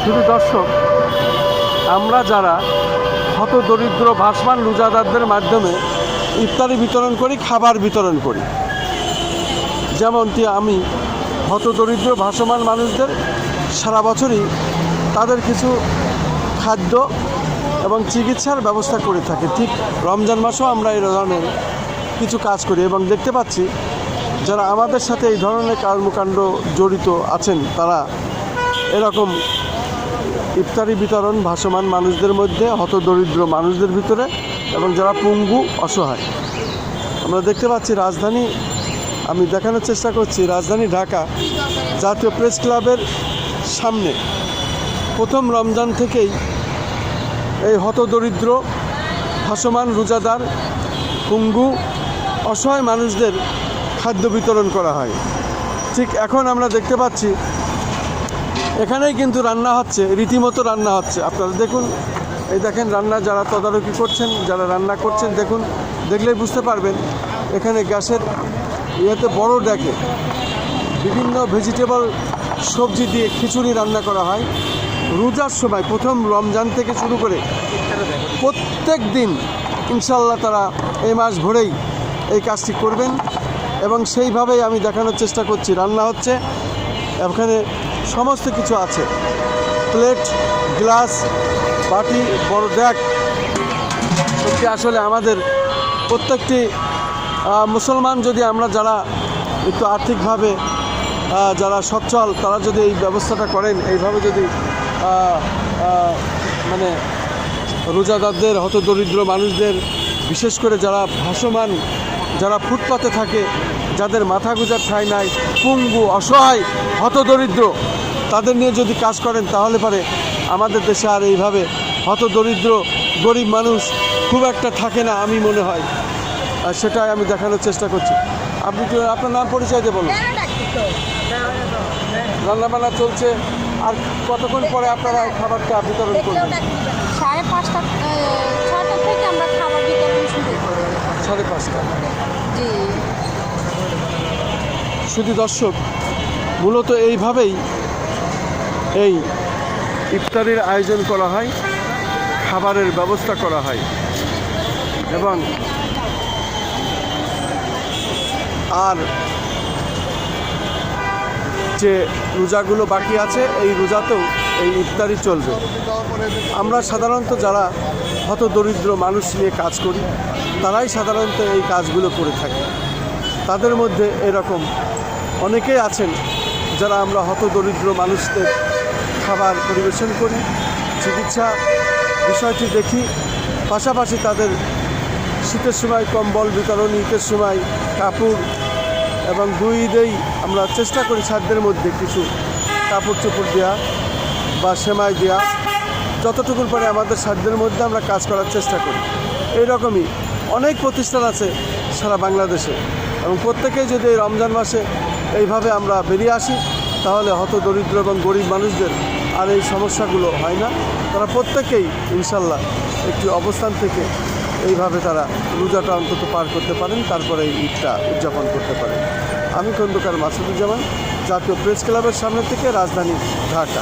শুধু দর্শক, আমরা যারা হতদরিদ্র ভাসমান রোজাদারদের মাধ্যমে ইফতারি বিতরণ করি, খাবার বিতরণ করি, যেমনটি আমি হতদরিদ্র ভাসমান মানুষদের সারা বছরই তাদের কিছু খাদ্য এবং চিকিৎসার ব্যবস্থা করে থাকি, ঠিক রমজান মাসেও আমরা এই ধরনের কিছু কাজ করি। এবং দেখতে পাচ্ছি যারা আমাদের সাথে এই ধরনের কর্মকাণ্ড জড়িত আছেন তারা এরকম ইফতারি বিতরণ ভাসমান মানুষদের মধ্যে, হতদরিদ্র মানুষদের ভিতরে, এবং যারা পঙ্গু অসহায়। আমরা দেখতে পাচ্ছি রাজধানী, আমি দেখানোর চেষ্টা করছি, রাজধানী ঢাকা জাতীয় প্রেস ক্লাবের সামনে প্রথম রমজান থেকেই এই হতদরিদ্র ভাসমান রোজাদার পঙ্গু অসহায় মানুষদের খাদ্য বিতরণ করা হয়। ঠিক এখন আমরা দেখতে পাচ্ছি এখানেই কিন্তু রান্না হচ্ছে, রীতিমতো রান্না হচ্ছে। আপনারা দেখুন, এই দেখেন রান্না যারা তদারকি করছেন, যারা রান্না করছেন, দেখুন, দেখলেই বুঝতে পারবেন। এখানে গ্যাসের ইয়েতে বড় ডেকে বিভিন্ন ভেজিটেবল সবজি দিয়ে খিচুড়ি রান্না করা হয়। রোজার সময় প্রথম রমজান থেকে শুরু করে প্রত্যেক দিন ইনশাল্লাহ তারা এই মাস ভরেই এই কাজটি করবেন, এবং সেইভাবেই আমি দেখানোর চেষ্টা করছি। রান্না হচ্ছে, এখানে সমস্ত কিছু আছে, প্লেট, গ্লাস, বাটি, বড় ডেক। সত্যি আসলে আমাদের প্রত্যেকটি মুসলমান, যদি আমরা যারা একটু আর্থিকভাবে যারা সচ্ছল, তারা যদি এই ব্যবস্থাটা করেন, এইভাবে যদি মানে রোজাদারদের, হতদরিদ্র মানুষদের, বিশেষ করে যারা ভাসমান, যারা ফুটপাতে থাকে, যাদের মাথা গোঁজার ঠাঁই নাই, পঙ্গু, অসহায়, হতদরিদ্র, তাদের নিয়ে যদি কাজ করেন, তাহলে পারে আমাদের দেশে আর এইভাবে হতদরিদ্র গরিব মানুষ খুব একটা থাকে না, আমি মনে হয়। আর সেটাই আমি দেখানোর চেষ্টা করছি। আপনি কি আপনার নাম পরিচয় দিয়ে বলুন। রান্নাবান্না চলছে, আর কতক্ষণ পরে আপনারা খাবারটা বিতরণ করবেন? 5:30, 6টা থেকে আমরা খাবার বিতরণ শুরু করি। 5:30। জি। শুধু দর্শক, মূলত এইভাবেই এই ইফতারির আয়োজন করা হয়, খাবারের ব্যবস্থা করা হয়, এবং আর যে রোজাগুলো বাকি আছে, এই রোজাতেও এই ইফতারি চলবে। আমরা সাধারণত যারা হতদরিদ্র মানুষ নিয়ে কাজ করি, তারাই সাধারণত এই কাজগুলো করে থাকি। তাদের মধ্যে এরকম অনেকেই আছেন যারা আমরা হতদরিদ্র মানুষদের খাবার পরিবেশন করি, চিকিৎসা বিষয়টি দেখি, পাশাপাশি তাদের শীতের সময় কম্বল বিতরণ, ঈদের সময় কাপড়, এবং 2 ঈদেই আমরা চেষ্টা করি সাধ্যের মধ্যে কিছু কাপড় চোপড় দেওয়া বা সেমাই দেওয়া, যতটুকুর পরে আমাদের সাধ্যের মধ্যে আমরা কাজ করার চেষ্টা করি। এইরকমই অনেক প্রতিষ্ঠান আছে সারা বাংলাদেশে, এবং প্রত্যেকেই যদি এই রমজান মাসে এইভাবে আমরা বেরিয়ে আসি, তাহলে হতদরিদ্র এবং গরিব মানুষদের আর এই সমস্যাগুলো হয় না। তারা প্রত্যেকেই ইনশাল্লাহ একটি অবস্থান থেকে এইভাবে তারা রোজাটা অন্তত পার করতে পারেন, তারপরে এই ঈদটা উদযাপন করতে পারেন। আমি খন্দকার মাসুদুজ্জামান, জাতীয় প্রেস ক্লাবের সামনে থেকে, রাজধানী ঢাকা।